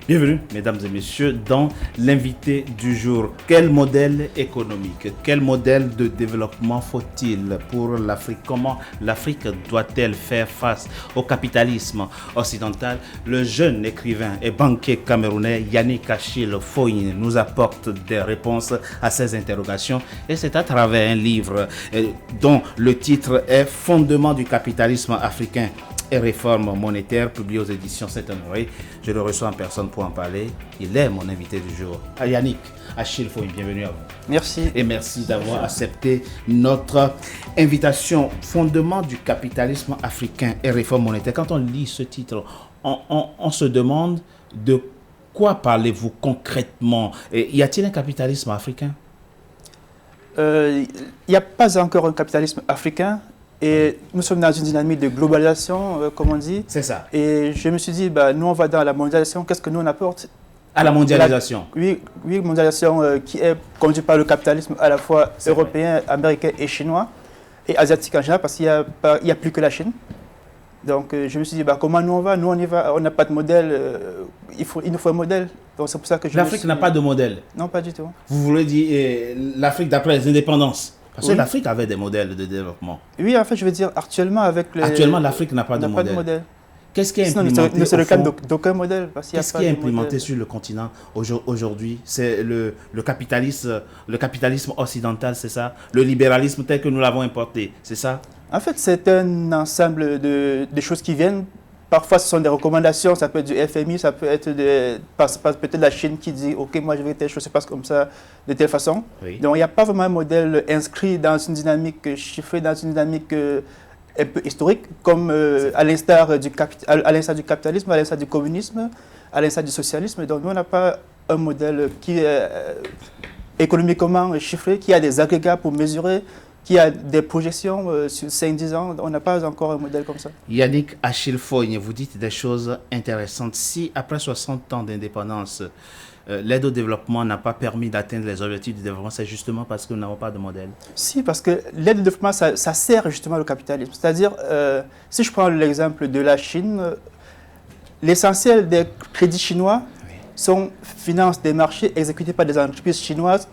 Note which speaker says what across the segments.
Speaker 1: Bienvenue, mesdames et messieurs, dans l'invité du jour. Quel modèle économique, quel modèle de développement faut-il pour l'Afrique? Comment l'Afrique doit-elle faire face au capitalisme occidental? Le jeune écrivain et banquier camerounais Yannick Achille Foyne nous apporte des réponses à ces interrogations et c'est à travers un livre dont le titre est Fondement du capitalisme africain et réforme monétaire, publié aux éditions Saint-Honoré. Je le reçois en personne pour en parler. Il est mon invité du jour. Yannick Achille Foyne, bienvenue à vous.
Speaker 2: Merci.
Speaker 1: Et merci d'avoir accepté notre invitation. Fondement du capitalisme africain et réforme monétaire. Quand on lit ce titre, on se demande de quoi parlez-vous concrètement? Et y a-t-il un capitalisme africain?
Speaker 2: Il n'y a pas encore un capitalisme africain. Et nous sommes dans une dynamique de globalisation, comme on dit.
Speaker 1: C'est ça.
Speaker 2: Et je me suis dit, nous on va dans la mondialisation, qu'est-ce que nous on apporte?
Speaker 1: À la mondialisation.
Speaker 2: Oui, mondialisation qui est conduite par le capitalisme à la fois européen, américain et chinois, et asiatique en général, parce qu'il n'y a plus que la Chine. Donc je me suis dit, comment nous on va? Nous on y va, on n'a pas de modèle, il nous faut un modèle. Donc c'est pour ça que
Speaker 1: l'Afrique n'a pas de modèle?
Speaker 2: Non, pas du tout.
Speaker 1: Vous voulez dire l'Afrique d'après les indépendances? Parce que l'Afrique avait des modèles de développement.
Speaker 2: Oui, en fait, je veux dire, actuellement,
Speaker 1: Actuellement, l'Afrique n'a pas de modèle. Qu'est-ce qui est implémenté?
Speaker 2: C'est le cas d'aucun modèle.
Speaker 1: Qu'est-ce qui est implémenté sur le continent aujourd'hui? C'est le capitalisme occidental, c'est ça? Le libéralisme tel que nous l'avons importé, c'est ça?
Speaker 2: En fait, c'est un ensemble de choses qui viennent. Parfois, ce sont des recommandations, ça peut être du FMI, ça peut être peut-être la Chine qui dit « Ok, moi je veux que telle chose se passe comme ça, de telle façon oui. ». Donc, il n'y a pas vraiment un modèle inscrit dans une dynamique chiffrée, dans une dynamique un peu historique, comme à l'instar du capitalisme, à l'instar du communisme, à l'instar du socialisme. Donc, nous, on n'a pas un modèle qui est économiquement chiffré, qui a des agrégats pour mesurer, qui a des projections sur 5-10 ans. On n'a pas encore un modèle comme ça.
Speaker 1: Yannick Achille Foyne, vous dites des choses intéressantes. Si après 60 ans d'indépendance, l'aide au développement n'a pas permis d'atteindre les objectifs du développement, c'est justement parce que nous n'avons pas de modèle?
Speaker 2: Si, parce que l'aide au développement, ça sert justement au capitalisme. C'est-à-dire, si je prends l'exemple de la Chine, l'essentiel des crédits chinois sont finances des marchés exécutés par des entreprises chinoises,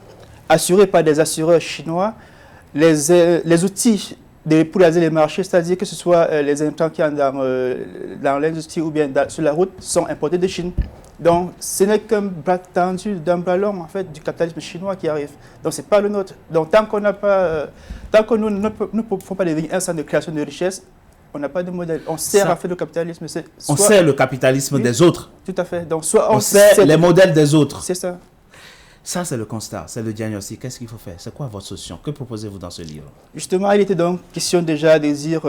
Speaker 2: assurées par des assureurs chinois. Les outils pour réaliser les marchés, c'est-à-dire que ce soit les intrants qui sont dans l'industrie ou bien sur la route, sont importés de Chine. Donc, ce n'est qu'un bras tendu d'un ballon en fait, du capitalisme chinois qui arrive. Donc, ce n'est pas le nôtre. Donc, tant que nous ne pouvons pas devenir un centre de création de richesse, on n'a pas de modèle. On sert à faire le capitalisme.
Speaker 1: On sert le capitalisme des autres.
Speaker 2: Tout à fait. Donc, soit
Speaker 1: on sert les modèles des autres.
Speaker 2: C'est ça.
Speaker 1: Ça, c'est le constat, c'est le diagnostic. Qu'est-ce qu'il faut faire? C'est quoi votre solution? Que proposez-vous dans ce livre?
Speaker 2: Justement, il était donc question déjà de dire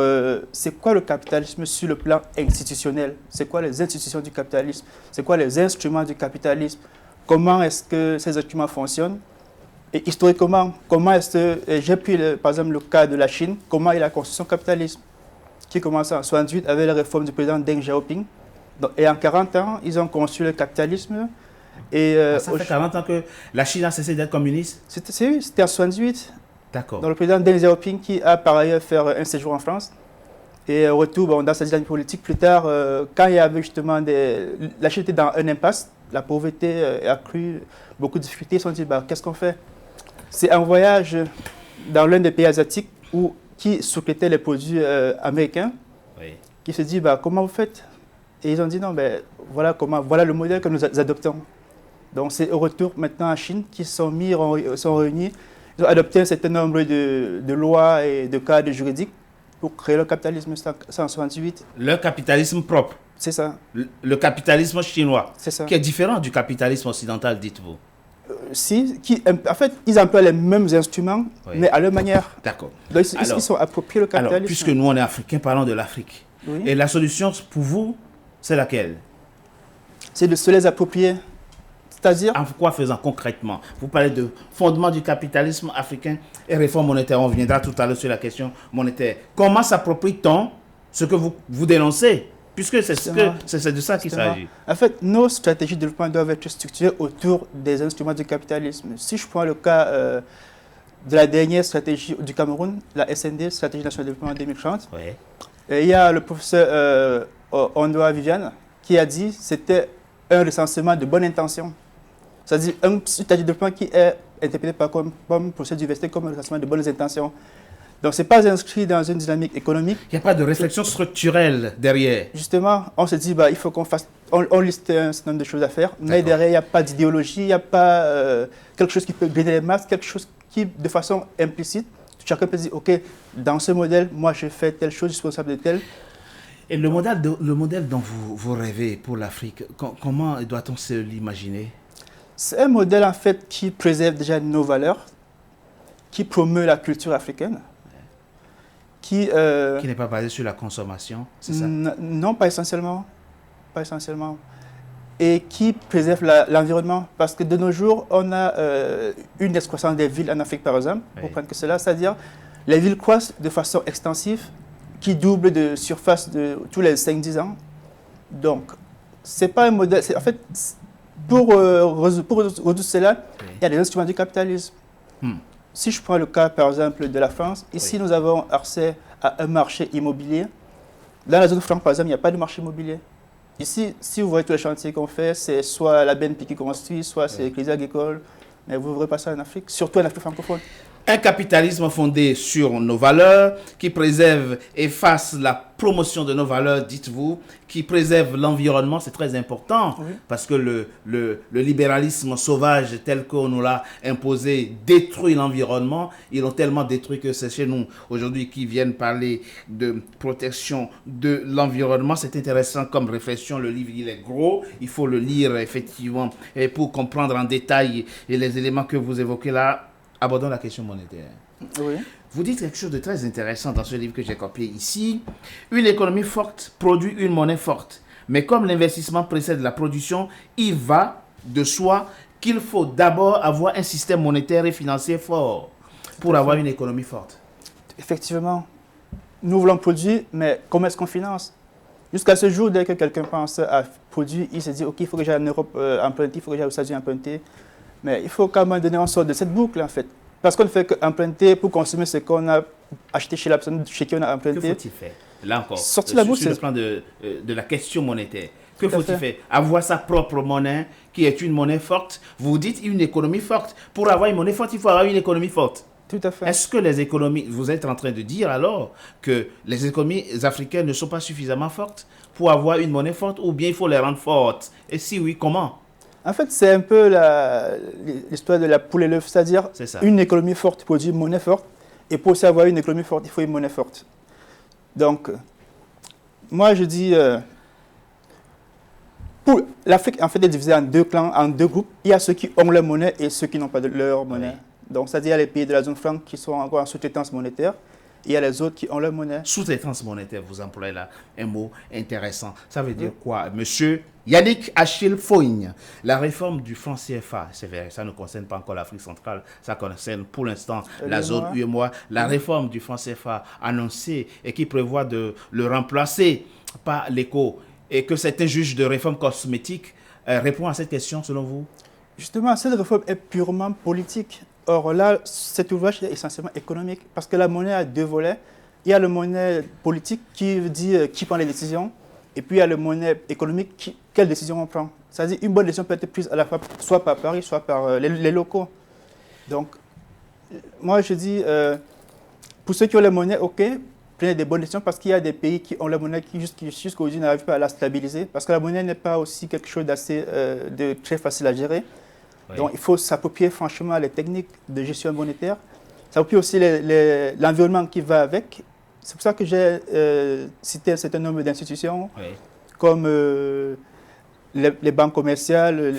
Speaker 2: c'est quoi le capitalisme sur le plan institutionnel? C'est quoi les institutions du capitalisme? C'est quoi les instruments du capitalisme? Comment est-ce que ces instruments fonctionnent? Et historiquement, comment est-ce que, j'ai pris par exemple le cas de la Chine, comment il a construit son capitalisme, qui commence en 1968 avec la réforme du président Deng Xiaoping. Donc, et en 40 ans, ils ont construit le capitalisme.
Speaker 1: Et ça fait 40 ans que la Chine a cessé d'être communiste?
Speaker 2: C'était en 1968.
Speaker 1: D'accord.
Speaker 2: Donc le président Deng Xiaoping qui a par ailleurs fait un séjour en France. Et au retour, dans sa dynamique politique, plus tard, quand il y avait justement la Chine était dans un impasse, la pauvreté a accru, beaucoup de difficultés, ils se sont dit, qu'est-ce qu'on fait? C'est un voyage dans l'un des pays asiatiques qui sous-traitait les produits américains, oui. Qui se dit, comment vous faites? Et ils ont dit, non, voilà le modèle que nous adoptons. Donc c'est au retour maintenant en Chine qu'ils sont réunis, ils ont adopté un certain nombre de lois et de cadres juridiques pour créer le capitalisme 1968.
Speaker 1: Le capitalisme propre?
Speaker 2: C'est ça.
Speaker 1: Le capitalisme chinois? C'est ça. Qui est différent du capitalisme occidental, dites-vous?
Speaker 2: En fait, ils emploient les mêmes instruments, oui. Mais à leur manière.
Speaker 1: D'accord.
Speaker 2: Donc ils sont appropriés le capitalisme.
Speaker 1: Alors, puisque nous on est africains, parlons de l'Afrique. Oui. Et la solution pour vous, c'est laquelle?
Speaker 2: C'est de se les approprier. C'est-à-dire?
Speaker 1: En quoi faisant concrètement? Vous parlez de fondement du capitalisme africain et réforme monétaire. On viendra tout à l'heure sur la question monétaire. Comment s'approprie-t-on ce que vous dénoncez? Puisque c'est de ça qu'il s'agit.
Speaker 2: En fait, nos stratégies de développement doivent être structurées autour des instruments du capitalisme. Si je prends le cas de la dernière stratégie du Cameroun, la SND, Stratégie nationale de développement 2030, oui. Il y a le professeur Ondoa Viviane qui a dit que c'était un recensement de bonnes intentions. C'est-à-dire un stratégie de développement qui est interprété comme procès d'université comme un recensement de bonnes intentions. Donc, ce n'est pas inscrit dans une dynamique économique.
Speaker 1: Il n'y a pas de réflexion structurelle derrière.
Speaker 2: Justement, on se dit, il faut qu'on fasse, on liste un certain nombre de choses à faire, mais derrière, il n'y a pas d'idéologie, il n'y a pas quelque chose qui peut brider les masses, quelque chose qui, de façon implicite, chacun peut dire, OK, dans ce modèle, moi, je fais telle chose, je suis responsable de telle.
Speaker 1: Et le modèle dont vous rêvez pour l'Afrique, comment doit-on se l'imaginer?
Speaker 2: C'est un modèle, en fait, qui préserve déjà nos valeurs, qui promeut la culture africaine, qui
Speaker 1: n'est pas basé sur la consommation, c'est ça?
Speaker 2: Non, pas essentiellement. Pas essentiellement. Et qui préserve l'environnement. Parce que de nos jours, on a une excroissance des villes en Afrique, par exemple, pour prendre que cela, c'est-à-dire les villes croissent de façon extensive, qui double de surface tous les 5-10 ans. Donc, ce n'est pas un modèle. En fait, pour résoudre cela, il y a des instruments du capitalisme. Si je prends le cas, par exemple, de la France, ici, nous avons accès à un marché immobilier. Dans la zone franc, par exemple, il n'y a pas de marché immobilier. Ici, si vous voyez tous les chantiers qu'on fait, c'est soit la BNP qui construit, soit c'est le Crédit Agricole. Mais vous ne verrez pas ça en Afrique, surtout en Afrique francophone.
Speaker 1: Un capitalisme fondé sur nos valeurs, qui préserve et fasse la promotion de nos valeurs, dites-vous, qui préserve l'environnement, c'est très important, parce que le libéralisme sauvage tel qu'on nous l'a imposé détruit l'environnement. Ils l'ont tellement détruit que c'est chez nous aujourd'hui qui viennent parler de protection de l'environnement. C'est intéressant comme réflexion, le livre il est gros, il faut le lire effectivement et pour comprendre en détail les éléments que vous évoquez là. Abordons la question monétaire.
Speaker 2: Oui.
Speaker 1: Vous dites quelque chose de très intéressant dans ce livre que j'ai copié ici. Une économie forte produit une monnaie forte. Mais comme l'investissement précède la production, il va de soi qu'il faut d'abord avoir un système monétaire et financier fort pour avoir une économie forte.
Speaker 2: Effectivement. Nous voulons produire, mais comment est-ce qu'on finance? Jusqu'à ce jour, dès que quelqu'un pense à produire, il se dit, OK, il faut que j'aille en Europe emprunter, il faut que j'aille aux États-Unis emprunter. Mais il faut quand même donner en sorte de cette boucle, en fait. Parce qu'on ne fait qu'emprunter pour consommer ce qu'on a acheté chez la personne chez qui on a emprunté.
Speaker 1: Que faut-il faire? Là encore,
Speaker 2: sortir la boucle,
Speaker 1: sur le plan de la question monétaire. Que faut-il faire? Avoir sa propre monnaie, qui est une monnaie forte. Vous dites une économie forte. Pour avoir une monnaie forte, il faut avoir une économie forte.
Speaker 2: Tout à fait.
Speaker 1: Est-ce que les économies, vous êtes en train de dire alors que les économies africaines ne sont pas suffisamment fortes pour avoir une monnaie forte, ou bien il faut les rendre fortes? Et si oui, comment?
Speaker 2: En fait, c'est un peu l'histoire de la poule et l'œuf, c'est-à-dire une économie forte produit une monnaie forte, et pour aussi avoir une économie forte, il faut une monnaie forte. Donc, moi je dis, l'Afrique en fait est divisée en deux clans, en deux groupes. Il y a ceux qui ont leur monnaie et ceux qui n'ont pas leur monnaie. Donc, c'est-à-dire les pays de la zone franc qui sont encore en sous-traitance monétaire. Il y a les autres qui ont leur monnaie.
Speaker 1: Sous-traitance monétaire, vous employez là un mot intéressant. Ça veut dire quoi? Monsieur Yannick Achille Foigne, la réforme du franc CFA, c'est vrai, ça ne concerne pas encore l'Afrique centrale, ça concerne pour l'instant la zone UEMOA. La réforme du franc CFA annoncée et qui prévoit de le remplacer par l'éco, et que certains jugent de réforme cosmétique, répond à cette question selon vous?
Speaker 2: Justement, cette réforme est purement politique. Or là, cet ouvrage est essentiellement économique parce que la monnaie a deux volets. Il y a la monnaie politique qui dit qui prend les décisions, et puis il y a la monnaie économique, quelle décision on prend. C'est-à-dire une bonne décision peut être prise à la fois soit par Paris, soit par les locaux. Donc, moi je dis, pour ceux qui ont la monnaie, OK, prenez des bonnes décisions parce qu'il y a des pays qui ont la monnaie qui jusqu'aujourd'hui n'arrivent pas à la stabiliser parce que la monnaie n'est pas aussi quelque chose de très facile à gérer. Donc, il faut s'approprier franchement les techniques de gestion monétaire, s'approprier aussi l'environnement qui va avec. C'est pour ça que j'ai cité un certain nombre d'institutions, comme les banques commerciales,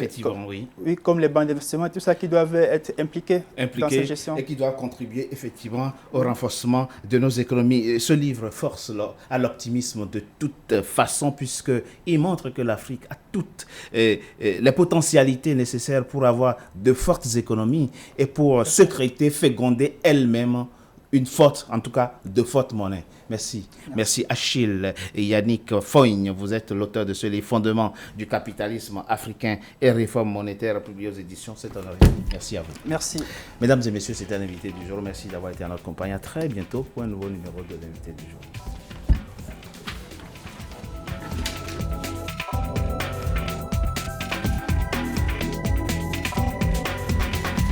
Speaker 2: comme les banques d'investissement, tout ça qui doivent être impliqués dans cette gestion.
Speaker 1: Et qui doivent contribuer effectivement au renforcement de nos économies. Ce livre force à l'optimisme de toute façon, puisqu'il montre que l'Afrique a toutes les potentialités nécessaires pour avoir de fortes économies et pour secréter, féconder elle-même une forte, en tout cas, de forte monnaie. Merci. Merci Achille et Yannick Foigne. Vous êtes l'auteur de ce livre, Fondements du capitalisme africain et réforme monétaire, publié aux éditions C'est Honoré. Merci à vous.
Speaker 2: Merci.
Speaker 1: Mesdames et messieurs, c'était un invité du jour. Merci d'avoir été en notre compagnie. À très bientôt pour un nouveau numéro de l'invité du jour.